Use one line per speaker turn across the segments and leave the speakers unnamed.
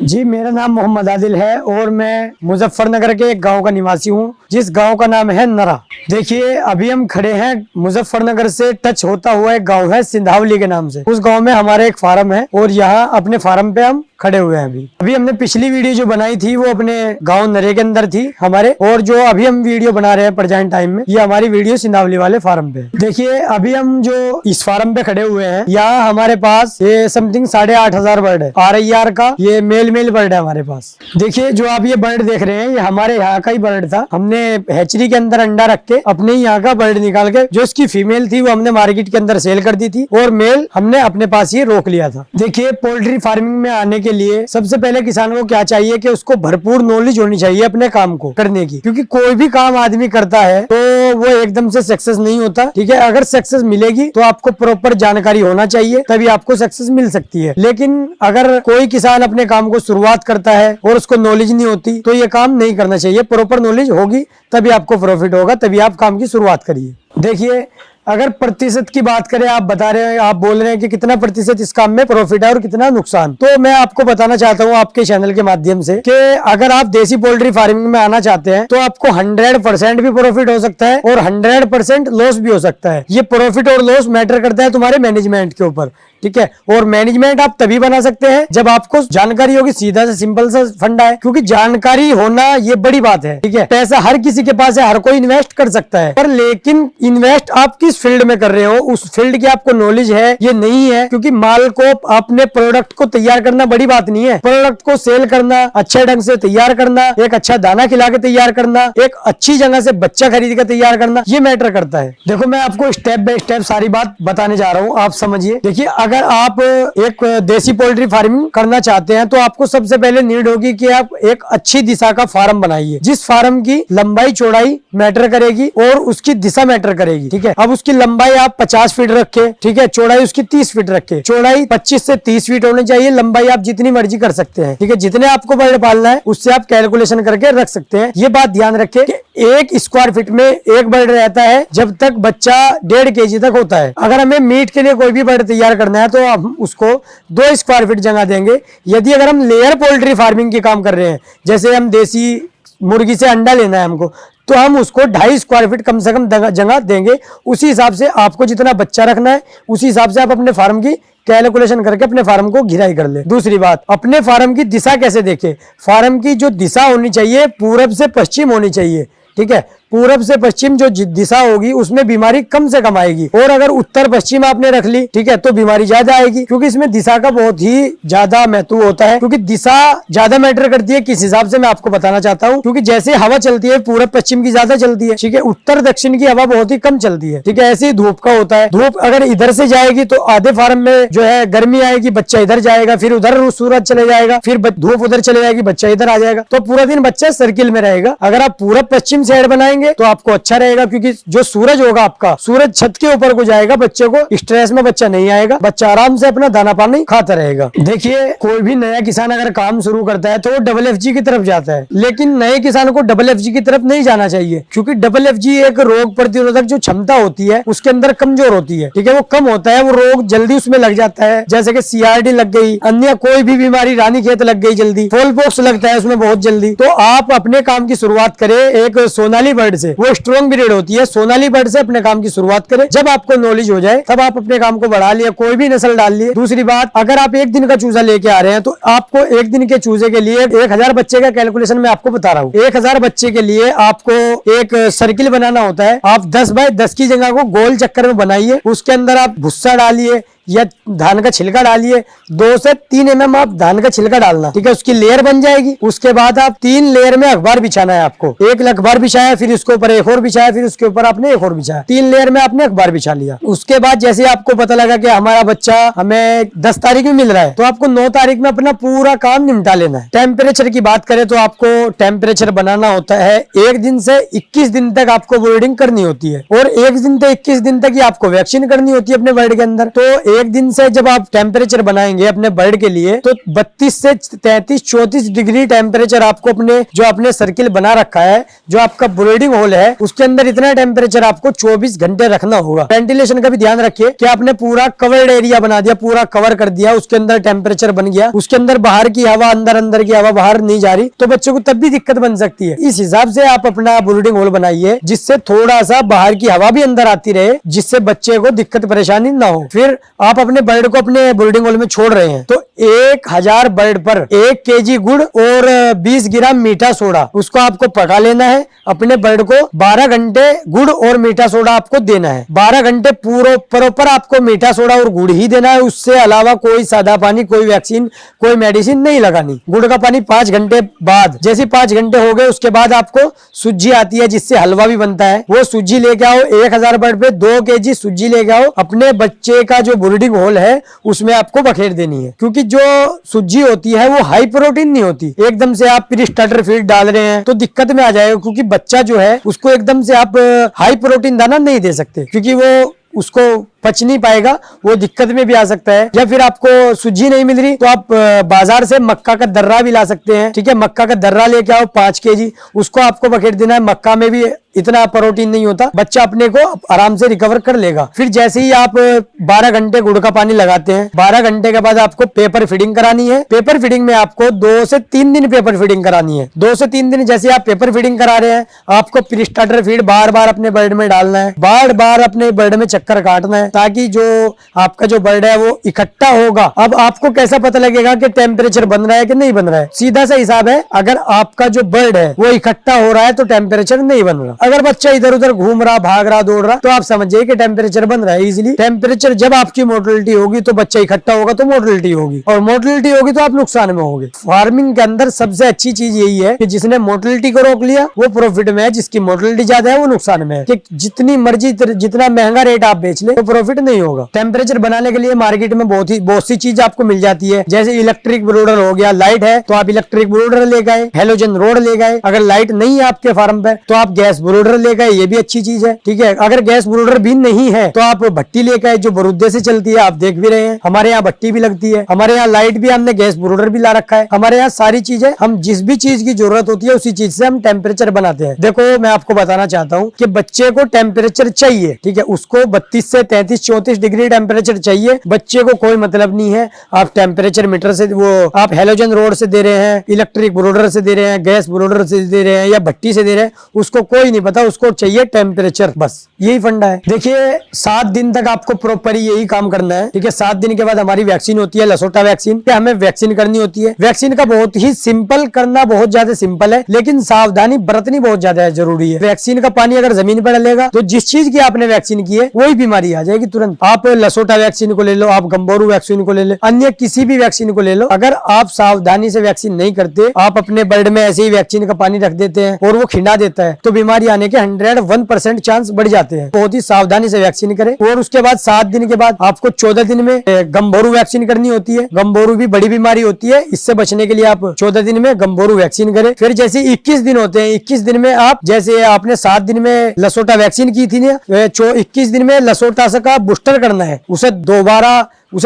जी, मेरा नाम मोहम्मद आदिल है और मैं मुजफ्फरनगर के एक गांव का निवासी हूं, जिस गांव का नाम है नरा। देखिए, अभी हम खड़े हैं मुजफ्फरनगर से टच होता हुआ एक गांव है सिंधावली के नाम से। उस गांव में हमारा एक फार्म है और यहाँ अपने फार्म पे हम खड़े हुए हैं। अभी हमने पिछली वीडियो जो बनाई थी वो अपने गांव नरे के अंदर थी हमारे, और जो अभी हम वीडियो बना रहे हैं प्रेजेंट टाइम में, ये हमारी वीडियो सिंधावली वाले फार्म पे। देखिए, अभी हम जो इस फार्म पे खड़े हुए हैं, यहाँ हमारे पास ये समथिंग 8,500 बर्ड है RIR का। ये मेल बर्ड है हमारे पास। देखिए, जो आप ये बर्ड देख रहे हैं, ये हमारे यहाँ का ही बर्ड था। हमने हैचरी के अंदर अंडा रख के अपने यहाँ का बर्ड निकाल के, जो इसकी फीमेल थी वो हमने मार्केट के अंदर सेल कर दी थी और मेल हमने अपने पास ही रोक लिया था। देखिए, पोल्ट्री फार्मिंग में आने के लिए सबसे पहले किसान को क्या चाहिए कि उसको भरपूर नॉलेज होनी चाहिए अपने काम को करने की, क्योंकि कोई भी काम आदमी करता है तो वो एकदम से सक्सेस नहीं होता। ठीक है, अगर सक्सेस मिलेगी तो आपको प्रॉपर जानकारी होना चाहिए, तभी आपको सक्सेस मिल सकती है। लेकिन अगर कोई किसान अपने काम को शुरुआत करता है और उसको नॉलेज नहीं होती तो ये काम नहीं करना चाहिए। प्रॉपर नॉलेज होगी तभी आपको प्रॉफिट होगा, तभी आप काम की शुरुआत करिए। देखिए, अगर प्रतिशत की बात करें, आप बता रहे हैं, आप बोल रहे हैं कि कितना प्रतिशत इस काम में प्रॉफिट है और कितना नुकसान, तो मैं आपको बताना चाहता हूं आपके चैनल के माध्यम से कि अगर आप देसी पोल्ट्री फार्मिंग में आना चाहते हैं तो आपको 100% भी प्रॉफिट हो सकता है और 100% लॉस भी हो सकता है। ये प्रॉफिट और लॉस मैटर करता है तुम्हारे मैनेजमेंट के ऊपर। ठीक है, और मैनेजमेंट आप तभी बना सकते हैं जब आपको जानकारी होगी। सीधा से सिंपल सा फंडा है, क्योंकि जानकारी होना ये बड़ी बात है। ठीक है, पैसा हर किसी के पास है, हर कोई इन्वेस्ट कर सकता है, पर लेकिन इन्वेस्ट आप किस फील्ड में कर रहे हो, उस फील्ड की आपको नॉलेज है ये नहीं है। क्योंकि माल को, अपने प्रोडक्ट को तैयार करना बड़ी बात नहीं है, प्रोडक्ट को सेल करना, अच्छे ढंग से तैयार करना, एक अच्छा दाना खिला के तैयार करना, एक अच्छी जगह से बच्चा खरीद कर तैयार करना, ये मैटर करता है। देखो, मैं आपको स्टेप बाय स्टेप सारी बात बताने जा रहा हूँ, आप समझिए। देखिए, अगर आप एक देसी पोल्ट्री फार्मिंग करना चाहते हैं तो आपको सबसे पहले नीड होगी कि आप एक अच्छी दिशा का फार्म बनाइए, जिस फार्म की लंबाई चौड़ाई मैटर करेगी और उसकी दिशा मैटर करेगी। ठीक है, अब उसकी लंबाई आप 50 फीट रखे, ठीक है, चौड़ाई उसकी 30 फीट रखे। चौड़ाई 25 से 30 फीट होनी चाहिए, लंबाई आप जितनी मर्जी कर सकते हैं। ठीक है, जितने आपको बर्ड पालना है उससे आप कैलकुलेशन करके रख सकते हैं। ये बात ध्यान रखें कि 1 स्क्वायर फीट में एक बर्ड रहता है जब तक बच्चा 1.5 kg तक होता है। अगर हमें मीट के लिए कोई भी बर्ड तैयार करना है तो हम उसको 2 स्क्वायर फीट जगह देंगे। यदि अगर हम लेयर पोल्ट्री फार्मिंग की काम कर रहे हैं, जैसे हम देसी मुर्गी से अंडा लेना है हमको, तो हम उसको 2.5 स्क्वायर फीट कम से कम जगह देंगे। उसी हिसाब से आपको जितना बच्चा रखना है उसी हिसाब से आप अपने फार्म की कैलकुलेशन करके अपने फार्म को घिराई कर ले। दूसरी बात, अपने फार्म की दिशा कैसे देखें। फार्म की जो दिशा होनी चाहिए पूरब से पश्चिम होनी चाहिए। ठीक है, पूरब से पश्चिम जो दिशा होगी उसमें बीमारी कम से कम आएगी, और अगर उत्तर पश्चिम आपने रख ली, ठीक है, तो बीमारी ज्यादा आएगी, क्योंकि इसमें दिशा का बहुत ही ज्यादा महत्व होता है। क्योंकि दिशा ज्यादा मैटर करती है। किस हिसाब से मैं आपको बताना चाहता हूँ, क्योंकि जैसे हवा चलती है पूरब पश्चिम की ज्यादा चलती है, ठीक है, उत्तर दक्षिण की हवा बहुत ही कम चलती है। ठीक है, ऐसे ही धूप का होता है। धूप अगर इधर से जाएगी तो आधे फार्म में जो है गर्मी आएगी, बच्चा इधर जाएगा, फिर उधर सूरज चले जाएगा, फिर धूप उधर चले जाएगी, बच्चा इधर आ जाएगा, तो पूरा दिन बच्चा सर्किल में रहेगा। अगर आप पूरब पश्चिम साइड बनाएंगे तो आपको अच्छा रहेगा, क्योंकि जो सूरज होगा आपका, सूरज छत के ऊपर को जाएगा, बच्चे को स्ट्रेस में बच्चा नहीं आएगा, बच्चा आराम से अपना दाना पानी खाता रहेगा। देखिए, कोई भी नया किसान अगर काम शुरू करता है तो वो FFG की तरफ जाता है, लेकिन नए किसान को FFG की तरफ नहीं जाना चाहिए, क्योंकि FFG एक रोग प्रतिरोधक जो क्षमता होती है उसके अंदर कमजोर होती है। ठीक है, वो कम होता है, वो रोग जल्दी उसमें लग जाता है, जैसे कि CRD लग गई, अन्य कोई भी बीमारी, रानीखेत लग गई जल्दी, फॉलपॉक्स लगता है उसमें बहुत जल्दी। तो आप अपने काम की शुरुआत करें एक सोनाली बर्ड से, वो स्ट्रॉन्ग ब्रीड होती है, सोनाली बर्ड से अपने काम की शुरुआत करें। जब आपको नॉलेज हो जाए तब आप अपने काम को बढ़ा लिया, कोई भी नस्ल डाल लिए। दूसरी बात, अगर आप एक दिन का चूजा लेके आ रहे हैं तो आपको एक दिन के चूजे के लिए 1000 बच्चे का कैलकुलेशन मैं आपको बता रहा हूँ। 1000 बच्चे के लिए आपको एक सर्किल बनाना होता है। आप 10 बाय 10 की जगह को गोल चक्कर में बनाइए, उसके अंदर आप भुस्सा डालिए या धान का छिलका डालिए। 2 से 3 mm आप धान का छिलका डालना, ठीक है, उसकी लेयर बन जाएगी। उसके बाद आप 3 लेयर में अखबार बिछाना है आपको। एक अखबार बिछाया, फिर उसके ऊपर एक और बिछाया, फिर उसके ऊपर आपने एक और बिछाया, 3 लेयर में आपने अखबार बिछा लिया। उसके बाद जैसे आपको पता लगा कि हमारा बच्चा हमें 10 तारीख में मिल रहा है, तो आपको 9 तारीख में अपना पूरा काम निपटा लेना है। टेम्परेचर की बात करें तो आपको टेम्परेचर बनाना होता है 1 दिन से 21 दिन तक आपको ब्रीडिंग करनी होती है, और 1 दिन से 21 दिन तक ही आपको वैक्सीन करनी होती है अपने बर्ड के अंदर। तो एक दिन से जब आप टेम्परेचर बनाएंगे अपने बर्ड के लिए तो 32 से 33-34 डिग्री टेम्परेचर आपको अपने जो आपने सर्किल बना रखा है, जो आपका ब्रीडिंग होल है, उसके अंदर इतना टेम्परेचर आपको 24 घंटे रखना होगा। वेंटिलेशन का भी ध्यान रखिए कि आपने पूरा कवर्ड एरिया बना दिया, पूरा कवर कर दिया, उसके अंदर टेम्परेचर बन गया, उसके अंदर बाहर की हवा अंदर की हवा बाहर नहीं जा रही, तो बच्चों को तब भी दिक्कत बन सकती है। इस हिसाब से आप अपना ब्रीडिंग होल बनाइए जिससे थोड़ा सा बाहर की हवा भी अंदर आती रहे, जिससे बच्चे को दिक्कत परेशानी ना हो। फिर आप अपने बर्ड को अपने ब्रीडिंग होल में छोड़ रहे हैं तो 1000 बर्ड पर 1 केजी गुड़ और 20 ग्राम मीठा सोडा उसको आपको पका लेना है। अपने बर्ड को 12 घंटे गुड़ और मीठा सोडा आपको देना है। 12 घंटे पूरा प्रॉपर आपको मीठा सोडा और गुड़ ही देना है, उससे अलावा कोई सादा पानी, कोई वैक्सीन, कोई मेडिसिन नहीं लगानी। गुड़ का पानी 5 घंटे बाद, जैसे 5 घंटे हो गए उसके बाद आपको सूजी आती है जिससे हलवा भी बनता है, वो सूजी लेके आओ। 1000 बर्ड पे 2 केजी सूजी लेके आओ। अपने बच्चे का जो ब्रीडिंग होल है उसमें आपको बखेर देनी है, क्योंकि जो सूजी होती है वो हाई प्रोटीन नहीं होती। एकदम से आप प्री स्टार्टर फीड डाल रहे हैं तो दिक्कत में आ जाएगा, क्योंकि बच्चा जो है उसको एकदम से आप हाई प्रोटीन दाना नहीं दे सकते, क्योंकि वो उसको पच नहीं पाएगा, वो दिक्कत में भी आ सकता है। या फिर आपको सूजी नहीं मिल रही तो आप बाजार से मक्का का दर्रा भी ला सकते हैं। ठीक है, मक्का का दर्रा लेके आओ 5 केजी, उसको आपको बखेर देना है। मक्का में भी इतना प्रोटीन नहीं होता, बच्चा अपने को आराम से रिकवर कर लेगा। फिर जैसे ही आप 12 घंटे गुड़ का पानी लगाते हैं, 12 घंटे के बाद आपको पेपर फीडिंग करानी है। पेपर फीडिंग में आपको 2 से 3 दिन पेपर फीडिंग करानी है। 2 से 3 दिन जैसे आप पेपर फीडिंग करा रहे हैं, आपको प्री स्टार्टर फीड बार बार अपने बर्ड में डालना है, बार बार अपने बर्ड में चक्कर काटना है, ताकि जो आपका जो बर्ड है वो इकट्ठा होगा। अब आपको कैसा पता लगेगा कि टेम्परेचर बन रहा है कि नहीं बन रहा है? सीधा सा हिसाब है, अगर आपका जो बर्ड है वो इकट्ठा हो रहा है तो टेम्परेचर नहीं बन रहा। अगर बच्चा इधर उधर घूम रहा, भाग रहा, दौड़ रहा, तो आप समझिए कि टेम्परेचर बन रहा है इजीली। टेम्परेचर जब आपकी मोटिलिटी होगी तो बच्चा इकट्ठा होगा तो मोटिलिटी होगी, और मोटिलिटी होगी तो आप नुकसान में होंगे। फार्मिंग के अंदर सबसे अच्छी चीज यही है कि जिसने मोटिलिटी को रोक लिया वो प्रॉफिट में है, जिसकी मोटिलिटी ज्यादा है वो नुकसान में है। कि जितनी मर्जी जितना महंगा रेट आप बेच ले तो प्रॉफिट नहीं होगा। टेम्परेचर बनाने के लिए मार्केट में बहुत सी चीज आपको मिल जाती है, जैसे इलेक्ट्रिक ब्रूडर हो गया। लाइट है तो आप इलेक्ट्रिक ब्रूडर ले गए, हेलोजन रोड ले गए। अगर लाइट नहीं है आपके फार्म पे तो आप गैस ब्रूडर ले गए, ये भी अच्छी चीज है। ठीक है, अगर गैस ब्रूडर भी नहीं है तो आप भट्टी लेकर आए जो बरूदे से चलती है, आप देख भी रहे हैं हमारे यहाँ भट्टी भी लगती है, हमारे यहाँ लाइट भी, हमने गैस ब्रूडर भी ला रखा है। हमारे यहाँ सारी चीजें, हम जिस भी चीज की जरूरत होती है उसी चीज से हम टेम्परेचर बनाते हैं। देखो मैं आपको बताना चाहता हूँ कि बच्चे को टेम्परेचर चाहिए, ठीक है, उसको 32 से 33-34 डिग्री टेम्परेचर चाहिए। बच्चे को कोई मतलब नहीं है आप टेम्परेचर मीटर से, वो आप हेलोजन रोड से दे रहे हैं, इलेक्ट्रिक ब्रूडर से दे रहे हैं, गैस ब्रूडर से दे रहे हैं या भट्टी से दे रहे हैं, उसको कोई नहीं पता, उसको चाहिए टेम्परेचर, बस यही फंडा है। देखिए 7 दिन तक आपको प्रॉपर यही काम करना है। ठीक है, 7 दिन के बाद हमारी वैक्सीन होती है, लसोटा वैक्सीन, हमें वैक्सीन करनी होती है। वैक्सीन का बहुत ही सिंपल करना, बहुत ज्यादा सिंपल है, लेकिन सावधानी बरतनी बहुत ज्यादा जरूरी है। वैक्सीन का पानी अगर जमीन पर डलेगा तो जिस चीज की आपने वैक्सीन की है वही बीमारी आ जाएगी तुरंत। आप लसोटा वैक्सीन को ले लो, आप गंबोरू वैक्सीन को ले लो, अन्य किसी भी वैक्सीन को ले लो, अगर आप सावधानी से वैक्सीन नहीं करते, आप अपने बर्ड में ऐसे ही वैक्सीन का पानी रख देते हैं और वो खिंडा देता है, तो बीमारी आने के 101% चांस बढ़ जाते हैं। बहुत ही सावधानी से वैक्सीन करें। और उसके बाद 7 दिन के बाद आपको 14 दिन में गंबोरू वैक्सीन करनी होती है। गंबोरू भी बड़ी बीमारी होती है, इससे बचने के लिए आप 14 दिन में गंबोरू वैक्सीन करें। फिर जैसे 21 दिन होते हैं, 21 दिन में आप, जैसे आपने 7 दिन में लसोटा वैक्सीन की थी ना, 21 दिन में लसोटा का बूस्टर करना है, उसे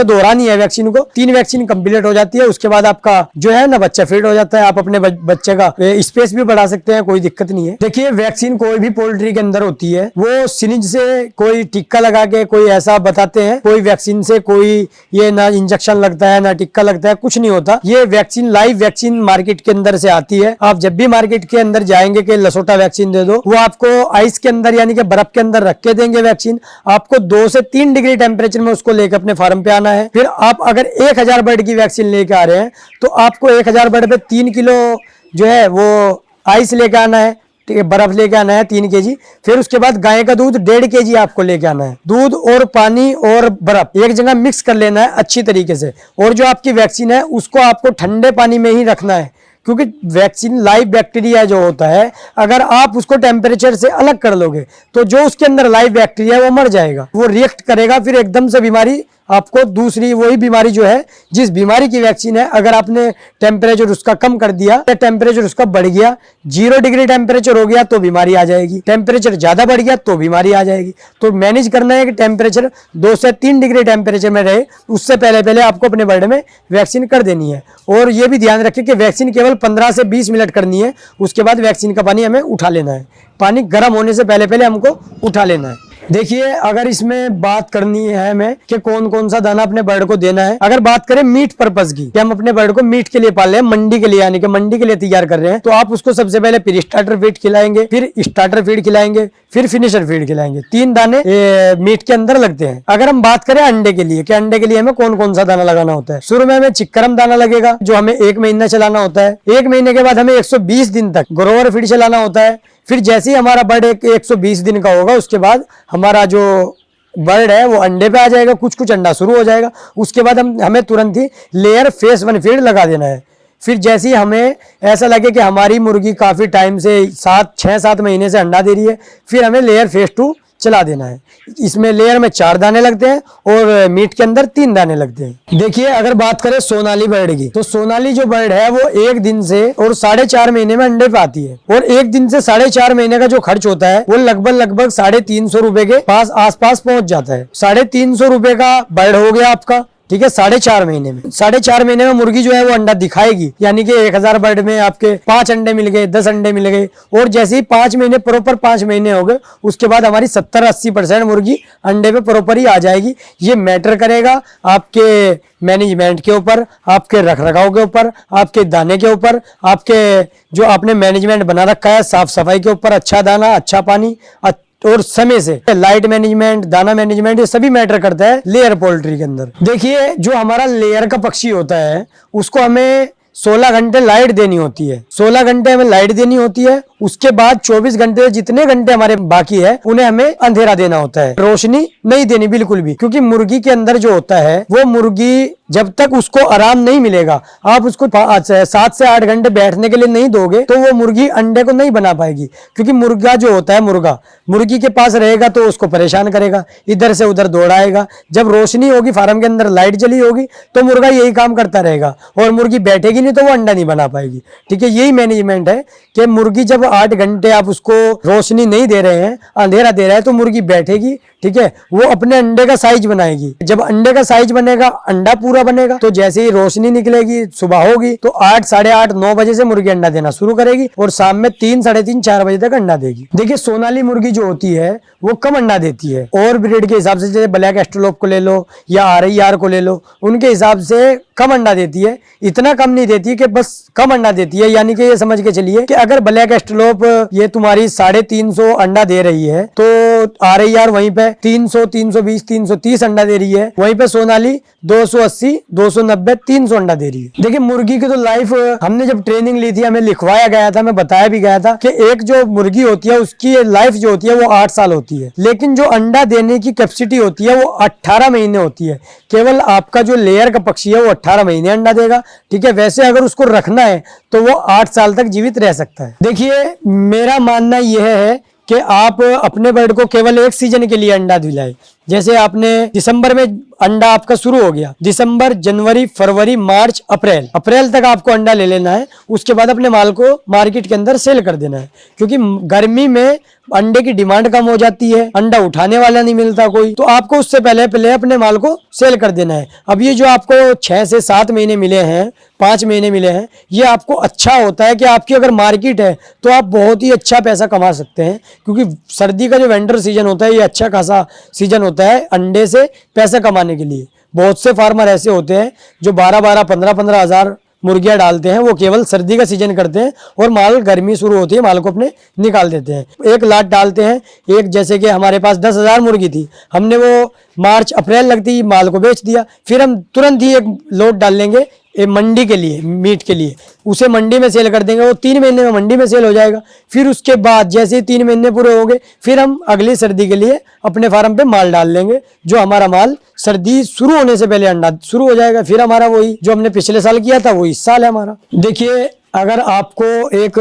दोहरानी है वैक्सीन को। 3 वैक्सीन कंप्लीट हो जाती है, उसके बाद आपका जो है ना बच्चा फिट हो जाता है। आप अपने बच्चे का स्पेस भी बढ़ा सकते हैं, कोई दिक्कत नहीं है। देखिए वैक्सीन कोई भी पोल्ट्री के अंदर होती है, वो सिरिंज से कोई टिक्का लगा के कोई ऐसा बताते हैं, कोई वैक्सीन से कोई ये ना इंजेक्शन लगता है ना टिक्का लगता है, कुछ नहीं होता। ये वैक्सीन लाइव वैक्सीन मार्केट के अंदर से आती है। आप जब भी मार्केट के अंदर जाएंगे कि लसोटा वैक्सीन दे दो, वो आपको आइस के अंदर यानी कि बर्फ के अंदर रख के देंगे वैक्सीन। आपको 2 से 3 डिग्री टेम्परेचर में उसको लेकर अपने फार्म पे आना है। फिर आप अगर 1000 बर्ड की वैक्सीन लेके आ रहे हैं तो आपको 1000 बर्ड पे 3 किलो जो है वो आइस लेके आना है, ठीक है, बर्फ लेके आना है 3 केजी। फिर उसके बाद गाय का दूध 1.5 केजी आपको लेके आना है। दूध और पानी और बर्फ एक जगह मिक्स कर लेना है अच्छी तरीके से। और जो आपकी वैक्सीन है उसको आपको ठंडे पानी में ही रखना है, क्योंकि वैक्सीन लाइव बैक्टीरिया जो होता है, अगर आप उसको टेम्परेचर से अलग कर लोगे तो जो उसके अंदर लाइव बैक्टीरिया है वो मर जाएगा, वो रिएक्ट करेगा, फिर एकदम से बीमारी आपको दूसरी वही बीमारी जो है, जिस बीमारी की वैक्सीन है, अगर आपने टेम्परेचर उसका कम कर दिया, टेम्परेचर उसका बढ़ गया, 0 डिग्री टेम्परेचर हो गया तो बीमारी आ जाएगी, टेम्परेचर ज्यादा बढ़ गया तो बीमारी आ जाएगी। तो मैनेज करना है कि टेम्परेचर 2 से 3 डिग्री टेम्परेचर में रहे, उससे पहले पहले आपको अपने बर्ड में वैक्सीन कर देनी है। और ये भी ध्यान रखें कि वैक्सीन केवल 15 से 20 मिनट करनी है, उसके बाद वैक्सीन का पानी हमें उठा लेना है। पानी गर्म होने से पहले पहले हमको उठा लेना है। देखिए, अगर इसमें बात करनी है हमें कि कौन कौन सा दाना अपने बर्ड को देना है, अगर बात करें मीट पर्पस की, कि हम अपने बर्ड को मीट के लिए पाल रहे हैं, मंडी के लिए, यानी कि मंडी के लिए तैयार कर रहे हैं, तो आप उसको सबसे पहले प्री स्टार्टर फीड खिलाएंगे, फिर स्टार्टर फीड खिलाएंगे, फिर फिनिशर फीड खिलाएंगे। 3 दाने मीट के अंदर लगते हैं। अगर हम बात करें अंडे के लिए, कि अंडे के लिए हमें कौन कौन सा दाना लगाना होता है, शुरू में हमें चिक्करम दाना लगेगा, जो हमें 1 महीना चलाना होता है। 1 महीने के बाद हमें 120 दिन तक ग्रोवर फीड चलाना होता है। फिर जैसे ही हमारा बर्ड 120 दिन का होगा, उसके बाद हमारा जो बर्ड है वो अंडे पे आ जाएगा, कुछ कुछ अंडा शुरू हो जाएगा। उसके बाद हमें तुरंत ही लेयर फेस 1 फीड लगा देना है। फिर जैसे ही हमें ऐसा लगे कि हमारी मुर्गी काफ़ी टाइम से 6-7 महीने से अंडा दे रही है, फिर हमें लेयर फेस 2 चला देना है। इसमें लेयर में 4 दाने लगते हैं और मीट के अंदर 3 दाने लगते हैं। देखिए, अगर बात करें सोनाली बर्ड की, तो सोनाली जो बर्ड है वो 1 दिन से और 4.5 महीने में अंडे पे आती है। और 1 दिन से 4.5 महीने का जो खर्च होता है वो लगभग 350 रुपए के पास आसपास पहुंच जाता है। 350 रुपए का बर्ड हो गया आपका, ठीक है, 4.5 महीने में। 4.5 महीने में मुर्गी जो है वो अंडा दिखाएगी, यानी कि 1000 बर्ड में आपके 5 अंडे मिल गए, 10 अंडे मिल गए। और जैसे ही 5 महीने प्रॉपर 5 महीने हो गए, उसके बाद हमारी 70-80% मुर्गी अंडे पे प्रॉपर ही आ जाएगी। ये मैटर करेगा आपके मैनेजमेंट के ऊपर, आपके रखरखाव के ऊपर, आपके दाने के ऊपर, आपके जो आपने मैनेजमेंट बना रखा है साफ सफाई के ऊपर, अच्छा दाना, अच्छा पानी और समय से, लाइट मैनेजमेंट, दाना मैनेजमेंट, ये सभी मैटर करता है लेयर पोल्ट्री के अंदर। देखिए, जो हमारा लेयर का पक्षी होता है उसको हमें 16 घंटे लाइट देनी होती है। 16 घंटे हमें लाइट देनी होती है। उसके बाद 24 घंटे, जितने घंटे हमारे बाकी है, उन्हें हमें अंधेरा देना होता है, रोशनी नहीं देनी बिल्कुल भी। क्योंकि मुर्गी के अंदर जो होता है, वो मुर्गी जब तक उसको आराम नहीं मिलेगा, आप उसको 7 से 8 घंटे बैठने के लिए नहीं दोगे, तो वो मुर्गी अंडे को नहीं बना पाएगी। क्योंकि मुर्गा जो होता है, मुर्गी के पास रहेगा तो उसको परेशान करेगा, इधर से उधर दौड़ाएगा। जब रोशनी होगी, फार्म के अंदर लाइट जली होगी, तो मुर्गा यही काम करता रहेगा और मुर्गी बैठेगी नहीं तो वो अंडा नहीं बना पाएगी। ठीक है, यही मैनेजमेंट है कि मुर्गी जब 8 घंटे आप उसको रोशनी नहीं दे रहे हैं, अंधेरा दे रहा है, तो मुर्गी बैठेगी, ठीक है, वो अपने अंडे का साइज बनाएगी। जब अंडे का साइज बनेगा, अंडा पूरा बनेगा, तो जैसे ही रोशनी निकलेगी, सुबह होगी, तो 8, 8:30, 9 बजे से मुर्गी अंडा देना शुरू करेगी और शाम में 3, 3:30, 4 बजे तक अंडा देगी। देखिए, सोनाली मुर्गी जो होती है वो कम अंडा देती है। और ब्रीड के हिसाब से, जैसे ब्लैक एस्ट्रोलोप को ले लो या RIR को ले लो, उनके हिसाब से कम अंडा देती है। इतना कम नहीं देती कि बस कम अंडा देती है, यानी कि ये समझ के चलिए कि अगर ब्लैक एस्ट्रोलोप ये तुम्हारी 350 अंडा दे रही है, तो RIR वहीं पे 300, 320, 330 अंडा दे रही है। वहीं पे सोनाली 280, 290, 300 अंडा दे रही है। देखिए, मुर्गी की तो लाइफ, हमने जब ट्रेनिंग ली थी, हमें लिखवाया गया था, हमें बताया भी गया था कि एक जो मुर्गी होती है उसकी लाइफ जो होती है वो 8 साल होती है। लेकिन जो अंडा देने की कैपेसिटी होती है वो 18 महीने होती है। केवल आपका जो लेयर का पक्षी है वो 18 महीने अंडा देगा। ठीक है, वैसे अगर उसको रखना है तो वो 8 साल तक जीवित रह सकता है। देखिए, मेरा मानना यह है कि आप अपने बर्ड को केवल 1 सीजन के लिए अंडा दिलाएं। जैसे आपने दिसंबर में अंडा आपका शुरू हो गया, दिसंबर, जनवरी, फरवरी, मार्च, अप्रैल तक आपको अंडा ले लेना है। उसके बाद अपने माल को मार्केट के अंदर सेल कर देना है। क्योंकि गर्मी में अंडे की डिमांड कम हो जाती है, अंडा उठाने वाला नहीं मिलता कोई, तो आपको उससे पहले अपने माल को सेल कर देना है। अब ये जो आपको 6 से 7 महीने मिले हैं, 5 महीने मिले हैं, ये आपको अच्छा होता है कि आपकी अगर मार्केट है तो आप बहुत ही अच्छा पैसा कमा सकते हैं। क्योंकि सर्दी का जो विंटर सीजन होता है, ये अच्छा खासा सीजन होता है अंडे से पैसा कमाने के लिए। बहुत से फार्मर ऐसे होते हैं जो 12-12, 15-15 हज़ार मुर्गियां डालते हैं, वो केवल सर्दी का सीजन करते हैं और माल गर्मी शुरू होती है, माल को अपने निकाल देते हैं। एक लाट डालते हैं, एक जैसे कि हमारे पास 10,000 मुर्गी थी, हमने वो मार्च अप्रैल लगती ही माल को बेच दिया। फिर हम तुरंत ही एक लोड डाल लेंगे मंडी के लिए, मीट के लिए, उसे मंडी में सेल कर देंगे। वो 3 महीने में मंडी में सेल हो जाएगा। फिर उसके बाद जैसे ही 3 महीने पूरे हो गए, फिर हम अगली सर्दी के लिए अपने फार्म पे माल डाल लेंगे। जो हमारा माल सर्दी शुरू होने से पहले अंडा शुरू हो जाएगा। फिर हमारा वही जो हमने पिछले साल किया था वो इस साल है हमारा। देखिए, अगर आपको एक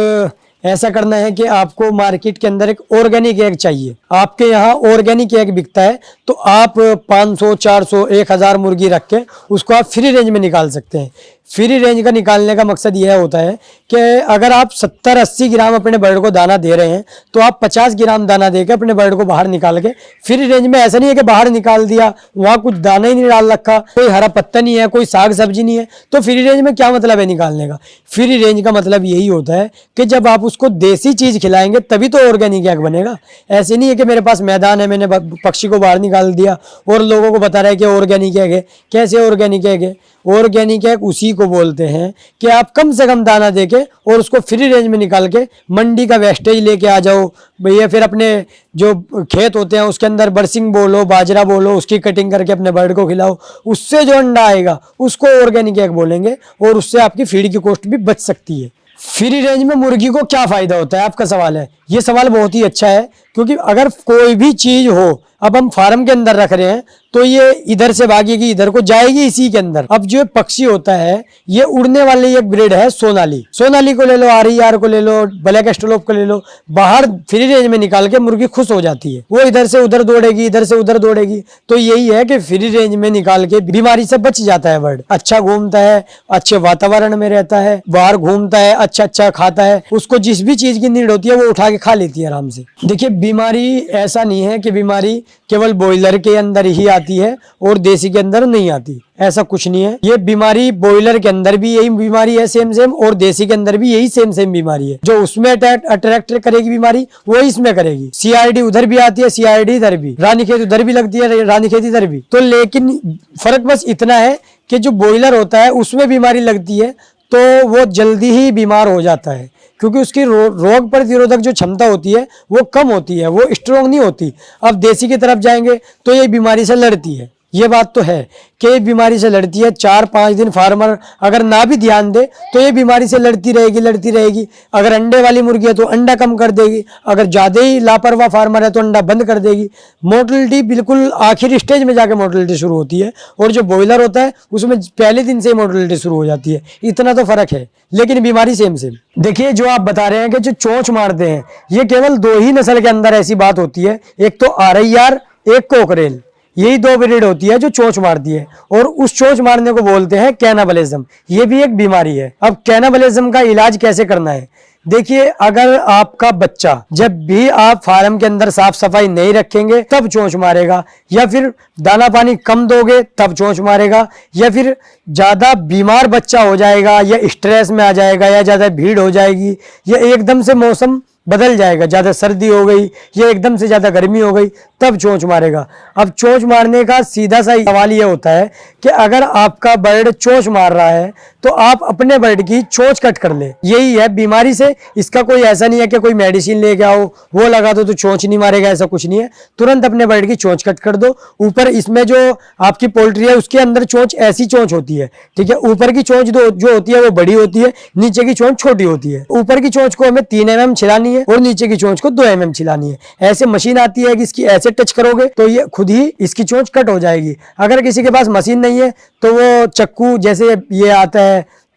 ऐसा करना है कि आपको मार्केट के अंदर एक ऑर्गेनिक एग चाहिए। आपके यहाँ ऑर्गेनिक एग बिकता है तो आप 500, 400, 1000 मुर्गी रख के उसको आप फ्री रेंज में निकाल सकते हैं। फ्री रेंज का निकालने का मकसद यह होता है कि अगर आप 70-80 ग्राम अपने बर्ड को दाना दे रहे हैं तो आप 50 ग्राम दाना देकर अपने बर्ड को बाहर निकाल के फ्री रेंज में, ऐसा नहीं है कि बाहर निकाल दिया वहां कुछ दाना ही नहीं डाल रखा, कोई हरा पत्ता नहीं है, कोई साग सब्जी नहीं है, तो फ्री रेंज में क्या मतलब है निकालने का। फ्री रेंज का मतलब यही होता है कि जब आप उसको देसी चीज खिलाएंगे तभी तो ऑर्गेनिक एग बनेगा। ऐसे नहीं है कि मेरे पास मैदान है, मैंने पक्षी को बाहर निकाल दिया और लोगों को बता रहा है कि ऑर्गेनिक एग है। कैसे ऑर्गेनिक एग है? ऑर्गेनिक एग उसी को बोलते हैं कि आप कम से कम दाना देके और उसको फ्री रेंज में निकाल के मंडी का वेस्टेज लेके आ जाओ भैया, फिर अपने जो खेत होते हैं उसके अंदर बरसिंग बोलो, बाजरा बोलो, उसकी कटिंग करके अपने बर्ड को खिलाओ, उससे जो अंडा आएगा उसको ऑर्गेनिक एग बोलेंगे और उससे आपकी फीड की कॉस्ट भी बच सकती है। फ्री रेंज में मुर्गी को क्या फायदा होता है, आपका सवाल है। ये सवाल बहुत ही अच्छा है, क्योंकि अगर कोई भी चीज हो, अब हम फार्म के अंदर रख रहे हैं तो ये इधर से भागेगी, इधर को जाएगी इसी के अंदर। अब जो पक्षी होता है ये उड़ने वाली एक ब्रीड है सोनाली। सोनाली को ले लो, RER को ले लो, ब्लैक एस्ट्रोलोप को ले लो, बाहर फ्री रेंज में निकाल के मुर्गी खुश हो जाती है। वो इधर से उधर दौड़ेगी, इधर से उधर दौड़ेगी। तो यही है कि फ्री रेंज में निकाल के बीमारी से बच जाता है बर्ड। अच्छा घूमता है, अच्छे वातावरण में रहता है, बाहर घूमता है, अच्छा अच्छा खाता है, उसको जिस भी चीज की नीड होती है वो उठा के खा लेती है आराम से। देखिए बीमारी ऐसा नहीं है कि बीमारी केवल बॉयलर के अंदर ही आती है और देसी के अंदर नहीं आती, ऐसा कुछ नहीं है। ये बीमारी बॉयलर के अंदर भी यही बीमारी है सेम और देसी के अंदर भी यही सेम बीमारी है। जो उसमें अट्रैक्ट करेगी बीमारी वो इसमें करेगी। CRD उधर भी आती है, CRD इधर भी, रानीखेत उधर भी लगती है, रानीखेत इधर भी। तो लेकिन फर्क बस इतना है कि जो बॉयलर होता है उसमें बीमारी लगती है तो वो जल्दी ही बीमार हो जाता है, क्योंकि उसकी रोग प्रतिरोधक जो क्षमता होती है वो कम होती है, वो स्ट्रोंग नहीं होती। अब देसी की तरफ जाएंगे तो ये बीमारी से लड़ती है। ये बात तो है कि ये बीमारी से लड़ती है। 4-5 दिन फार्मर अगर ना भी ध्यान दे तो ये बीमारी से लड़ती रहेगी। अगर अंडे वाली मुर्गी है तो अंडा कम कर देगी, अगर ज्यादा ही लापरवाह फार्मर है तो अंडा बंद कर देगी। मोर्टलिटी बिल्कुल आखिरी स्टेज में जाके मोर्टलिटी शुरू होती है, और जो बॉयलर होता है उसमें पहले दिन से मोर्टलिटी शुरू हो जाती है। इतना तो फर्क है, लेकिन बीमारी सेम। देखिए जो आप बता रहे हैं कि जो चोंच मारते हैं, ये केवल 2 ही नस्ल के अंदर ऐसी बात होती है, एक तो RIR, एक कोकरेल। यही 2 ब्रीड होती है जो चोंच मारती है, और उस चोंच मारने को बोलते हैं कैनाबलिज्म। ये भी एक बीमारी है। अब कैनाबलिज्म का इलाज कैसे करना है? देखिए अगर आपका बच्चा, जब भी आप फार्म के अंदर साफ सफाई नहीं रखेंगे तब चोंच मारेगा, या फिर दाना पानी कम दोगे तब चोंच मारेगा, या फिर ज्यादा बीमार बच्चा हो जाएगा, या स्ट्रेस में आ जाएगा, या ज्यादा भीड़ हो जाएगी, या एकदम से मौसम बदल जाएगा, ज्यादा सर्दी हो गई या एकदम से ज्यादा गर्मी हो गई, तब चोंच मारेगा। अब चोंच मारने का सीधा सा सवाल ये होता है कि अगर आपका बर्ड चोंच मार रहा है तो आप अपने बर्ड की चोंच कट कर ले। यही है बीमारी से। इसका कोई ऐसा नहीं है कि कोई मेडिसिन लेके आओ वो लगा दो तो चोंच नहीं मारेगा, ऐसा कुछ नहीं है। तुरंत अपने बर्ड की चोंच कट कर दो। ऊपर इसमें जो आपकी पोल्ट्री है उसके अंदर चोंच ऐसी चोंच होती है, ठीक है। ऊपर की चोंच जो होती है वो बड़ी होती है, नीचे की चोंच छोटी होती है। ऊपर की चोंच को हमें 3 mm छिलानी है और नीचे की चोंच को 2 mm छिलानी है। ऐसे मशीन आती है कि इसकी ऐसे टच करोगे तो ये खुद ही इसकी चोंच कट हो जाएगी। अगर किसी के पास मशीन नहीं है तो वो चक्कू, जैसे ये आता है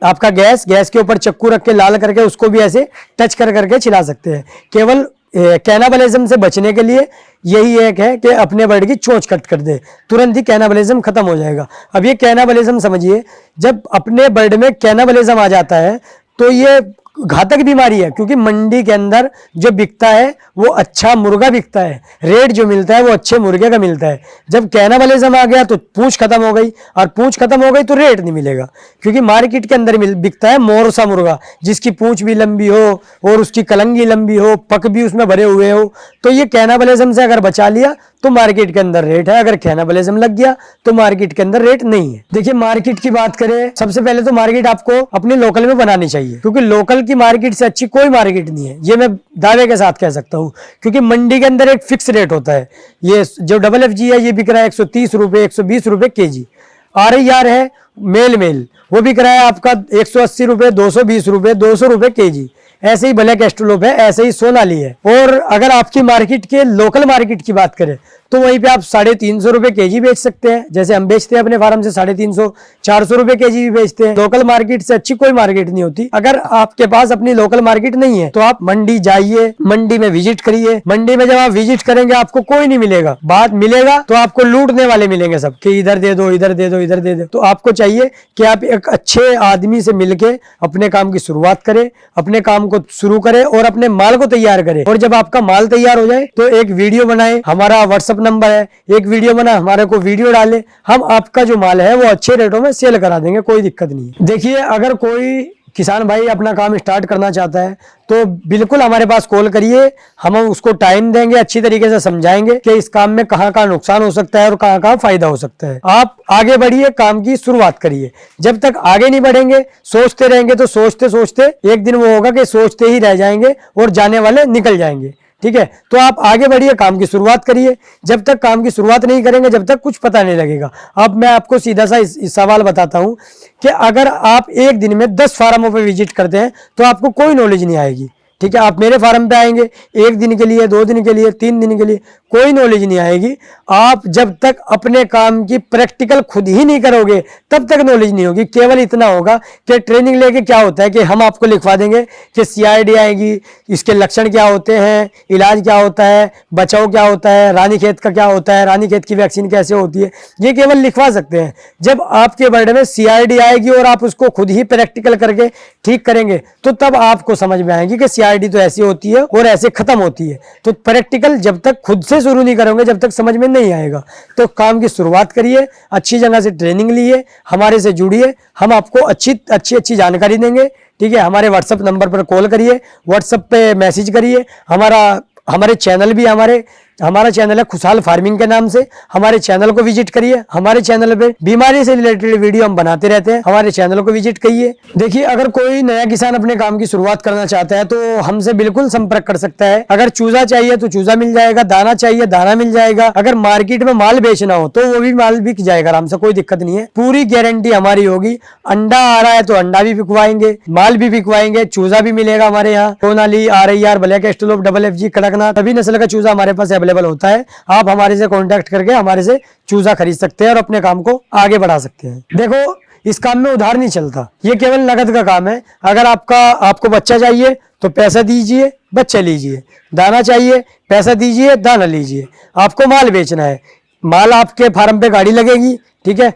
आपका गैस के ऊपर चक्कू रख के लाल करके उसको भी ऐसे टच करके छिला सकते हैं। केवल कैनाबलिज्म से बचने के लिए यही एक है कि अपने बर्ड की चोंच कट कर दे, तुरंत ही कैनाबलिज्म खत्म हो जाएगा। अब ये कैनाबलिज्म समझिए, जब अपने बर्ड में कैनाबलिज्म आ जाता है तो ये घातक बीमारी है, क्योंकि मंडी के अंदर जो बिकता है वो अच्छा मुर्गा बिकता है, रेट जो मिलता है वो अच्छे मुर्गे का मिलता है। जब कैनाबलिज्म आ गया तो पूंछ खत्म हो गई, और पूंछ खत्म हो गई तो रेट नहीं मिलेगा, क्योंकि मार्केट के अंदर बिकता है मोरसा मुर्गा, जिसकी पूंछ भी लंबी हो और उसकी कलंगी लंबी हो, पक भी उसमें भरे हुए हो। तो ये कैनाबलिज्म से अगर बचा लिया तो मार्केट के अंदर रेट है, अगर कैनाबलिज्म लग गया तो मार्केट के अंदर रेट नहीं है। देखिए मार्केट की बात करें, सबसे पहले तो मार्केट आपको अपने लोकल में बनानी चाहिए, क्योंकि लोकल की मार्केट से अच्छी कोई मार्केट नहीं है, ये मैं दावे के साथ कह सकता हूँ। क्योंकि मंडी के अंदर एक फिक्स रेट होता है। ये जो FFG है ये बिक रहा है 130 रुपए, 120 रुपए kg। RIR है मेल वो बिक रहा है आपका 180 रुपए, 220 रुपए, 200 रुपए kg। ऐसे ही ब्लैक एस्ट्रोलोप है, ऐसे ही सोनाली है। और अगर आपकी मार्केट के लोकल मार्केट की बात करें तो वहीं पे आप 350 रुपए केजी बेच सकते हैं, जैसे हम बेचते हैं अपने फार्म से 350 400 रुपए केजी भी बेचते हैं। लोकल मार्केट से अच्छी कोई मार्केट नहीं होती। अगर आपके पास अपनी लोकल मार्केट नहीं है तो आप मंडी जाइए, मंडी में विजिट करिए। मंडी में जब आप विजिट करेंगे आपको कोई नहीं मिलेगा, बात मिलेगा तो आपको लूटने वाले मिलेंगे सब, कि इधर दे दो, इधर दे दो, इधर दे दो। तो आपको चाहिए कि आप एक अच्छे आदमी से मिलके अपने काम की शुरुआत करें, अपने काम को शुरू करें और अपने माल को तैयार करें। और जब आपका माल तैयार हो जाए तो एक वीडियो बनाए, हमारा व्हाट्सएप नंबर है, एक वीडियो बना, हमारे को वीडियो डाले, हम आपका जो माल है वो अच्छे रेटों में सेल करा देंगे, कोई दिक्कत नहीं है। देखिए, अगर कोई किसान भाई अपना काम स्टार्ट करना चाहता है तो बिल्कुल हमारे पास कॉल करिए, हम उसको टाइम देंगे, अच्छी तरीके से समझाएंगे कि इस काम में कहाँ कहाँ नुकसान हो सकता है और कहाँ कहाँ फायदा हो सकता है। आप आगे बढ़िए, काम की शुरुआत करिए। जब तक आगे नहीं बढ़ेंगे, सोचते रहेंगे तो सोचते सोचते एक दिन वो होगा कि सोचते ही रह जाएंगे और जाने वाले निकल जाएंगे। ठीक है, तो आप आगे बढ़िए, काम की शुरुआत करिए। जब तक काम की शुरुआत नहीं करेंगे जब तक कुछ पता नहीं लगेगा। अब मैं आपको सीधा सा इस सवाल बताता हूं कि अगर आप एक दिन में 10 फार्मों पे विजिट करते हैं तो आपको कोई नॉलेज नहीं आएगी। ठीक है, आप मेरे फार्म पे आएंगे एक दिन के लिए, 2 दिन के लिए, 3 दिन के लिए, कोई नॉलेज नहीं आएगी। आप जब तक अपने काम की प्रैक्टिकल खुद ही नहीं करोगे तब तक नॉलेज नहीं होगी। केवल इतना होगा कि ट्रेनिंग लेके क्या होता है कि हम आपको लिखवा देंगे कि CID आएगी, इसके लक्षण क्या होते हैं, इलाज क्या होता है, बचाव क्या होता है, रानीखेत का क्या होता है, रानीखेत की वैक्सीन कैसे होती है, ये केवल लिखवा सकते हैं। जब आपके बर्थडे में CID आएगी और आप उसको खुद ही प्रैक्टिकल करके ठीक करेंगे तो तब आपको समझ में आएगी कि CID तो ऐसी होती है और ऐसे खत्म होती है। तो प्रैक्टिकल जब तक खुद से शुरू नहीं करोगे जब तक समझ में नहीं आएगा। तो काम की शुरुआत करिए, अच्छी जगह से ट्रेनिंग लिए, हमारे से जुड़िए, हम आपको अच्छी जानकारी देंगे। ठीक है, हमारे व्हाट्सएप नंबर पर कॉल करिए, व्हाट्सएप पे मैसेज करिए। हमारे चैनल भी हमारा चैनल है खुशहाल फार्मिंग के नाम से, हमारे चैनल को विजिट करिए। हमारे चैनल पे बीमारी से रिलेटेड वीडियो हम बनाते रहते हैं, हमारे चैनल को विजिट करिए। देखिए, अगर कोई नया किसान अपने काम की शुरुआत करना चाहता है तो हमसे बिल्कुल संपर्क कर सकता है। अगर चूजा चाहिए तो चूजा मिल जाएगा, दाना चाहिए दाना मिल जाएगा, अगर मार्केट में माल बेचना हो तो वो भी माल बिक जाएगा आराम से, कोई दिक्कत नहीं है। पूरी गारंटी हमारी होगी। अंडा आ रहा है तो अंडा भी बिकवाएंगे, माल भी बिकवाएंगे, चूजा भी मिलेगा हमारे यहाँ। Sonali, RIR, black australorp, FFG, Kadaknath, सभी नस्ल का चूजा हमारे पास अवेलेबल होता है। आप हमारे से कांटेक्ट करके हमारे से चूजा खरीद सकते हैं और अपने काम को आगे बढ़ा सकते हैं। देखो, इस काम में उधार नहीं चलता, ये केवल नगद का काम है। अगर आपको बच्चा चाहिए तो पैसा दीजिए, बच्चा लीजिए, दाना चाहिए पैसा दीजिए, दाना लीजिए। आपको माल बेचना है, माल आपके फार्म पे गाड़ी लगेगी। ठीक है,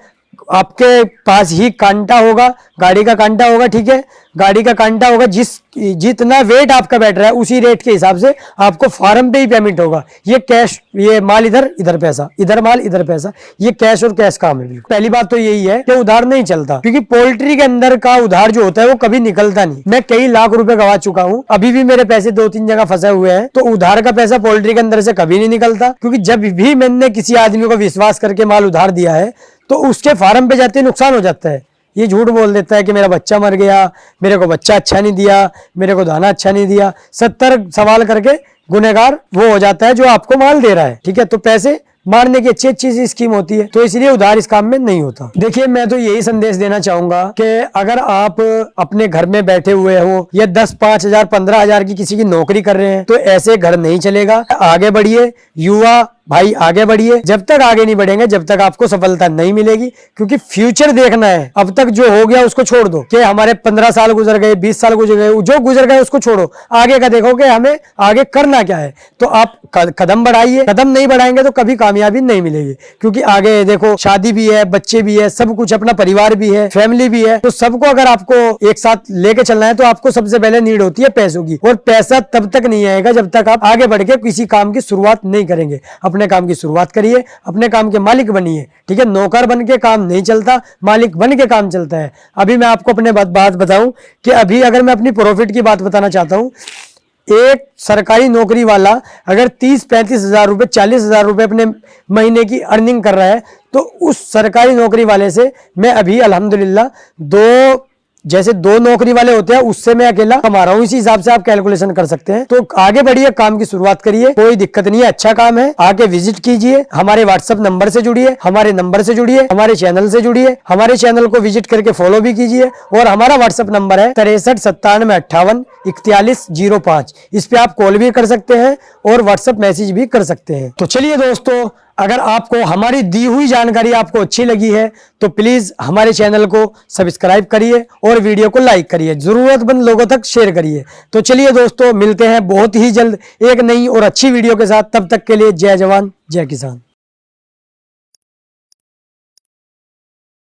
आपके पास ही कांटा होगा, गाड़ी का कांटा होगा। ठीक है, गाड़ी का कांटा होगा, जितना वेट आपका बैठ रहा है उसी रेट के हिसाब से आपको फार्म पे ही पेमेंट होगा। ये कैश, ये माल इधर, इधर पैसा, इधर माल, इधर पैसा, ये कैश और कैश काम है। बिल्कुल पहली बात तो यही है कि उधार नहीं चलता, क्योंकि पोल्ट्री के अंदर का उधार जो होता है वो कभी निकलता नहीं। मैं कई लाख रुपए गवा चुका हूँ, अभी भी मेरे पैसे 2-3 जगह फंसे हुए हैं। तो उधार का पैसा पोल्ट्री के अंदर से कभी नहीं निकलता, क्योंकि जब भी मैंने किसी आदमी को विश्वास करके माल उधार दिया है तो उसके फार्म पे जाते नुकसान हो जाता है। ये झूठ बोल देता है कि मेरा बच्चा मर गया, मेरे को बच्चा अच्छा नहीं दिया, मेरे को दाना अच्छा नहीं दिया। 70 सवाल करके गुनहगार वो हो जाता है जो आपको माल दे रहा है। ठीक है, तो पैसे मारने की अच्छी सी स्कीम होती है, तो इसलिए उधार इस काम में नहीं होता। देखिए, मैं तो यही संदेश देना चाहूंगा कि अगर आप अपने घर में बैठे हुए हो या 10, 5,000, 15,000 की किसी की नौकरी कर रहे हैं तो ऐसे घर नहीं चलेगा। आगे बढ़िए युवा भाई, आगे बढ़िए। जब तक आगे नहीं बढ़ेंगे जब तक आपको सफलता नहीं मिलेगी, क्योंकि फ्यूचर देखना है। अब तक जो हो गया उसको छोड़ दो, कि हमारे 15 साल गुजर गए, 20 साल गुजर गए, जो गुजर गए उसको छोड़ो, आगे का देखो कि हमें आगे करना क्या है। तो आप कदम बढ़ाइए, कदम नहीं बढ़ाएंगे तो कभी कामयाबी नहीं मिलेगी। क्योंकि आगे देखो, शादी भी है, बच्चे भी है, सब कुछ, अपना परिवार भी है, फैमिली भी है। तो सबको अगर आपको एक साथ लेके चलना है तो आपको सबसे पहले नीड होती है पैसों की, और पैसा तब तक नहीं आएगा जब तक आप आगे बढ़ के किसी काम की शुरुआत नहीं करेंगे। अपने काम की शुरुआत करिए, अपने काम के मालिक बनिए। ठीक है, नौकर बन के काम नहीं चलता, मालिक बन के काम चलता है। अभी मैं आपको अपने बात बताऊं कि अभी अगर मैं अपनी प्रॉफिट की बात बताना चाहता हूं, एक सरकारी नौकरी वाला अगर 30-35 हजार रुपए, 40 हजार रुपए अपने महीने की अर्निंग कर रहा है तो उस सरकारी नौकरी वाले से मैं अभी अल्हम्दुलिल्लाह जैसे 2 नौकरी वाले होते हैं उससे मैं अकेला कमा रहा हूँ, इसी हिसाब से आप कैलकुलेशन कर सकते हैं। तो आगे बढ़िए, काम की शुरुआत करिए, कोई दिक्कत नहीं है, अच्छा काम है। आके विजिट कीजिए, हमारे व्हाट्सएप नंबर से जुड़िए, हमारे नंबर से जुड़िए, हमारे चैनल से जुड़िए, हमारे चैनल को विजिट करके फॉलो भी कीजिए। और हमारा व्हाट्सएप नंबर है 6397584105। इस पे आप कॉल भी कर सकते हैं और व्हाट्सएप मैसेज भी कर सकते हैं। तो चलिए दोस्तों, अगर आपको हमारी दी हुई जानकारी आपको अच्छी लगी है तो प्लीज हमारे चैनल को सब्सक्राइब करिए और वीडियो को लाइक करिए, जरूरतमंद लोगों तक शेयर करिए। तो चलिए दोस्तों, मिलते हैं बहुत ही जल्द एक नई और अच्छी वीडियो के साथ। तब तक के लिए जय जवान जय किसान।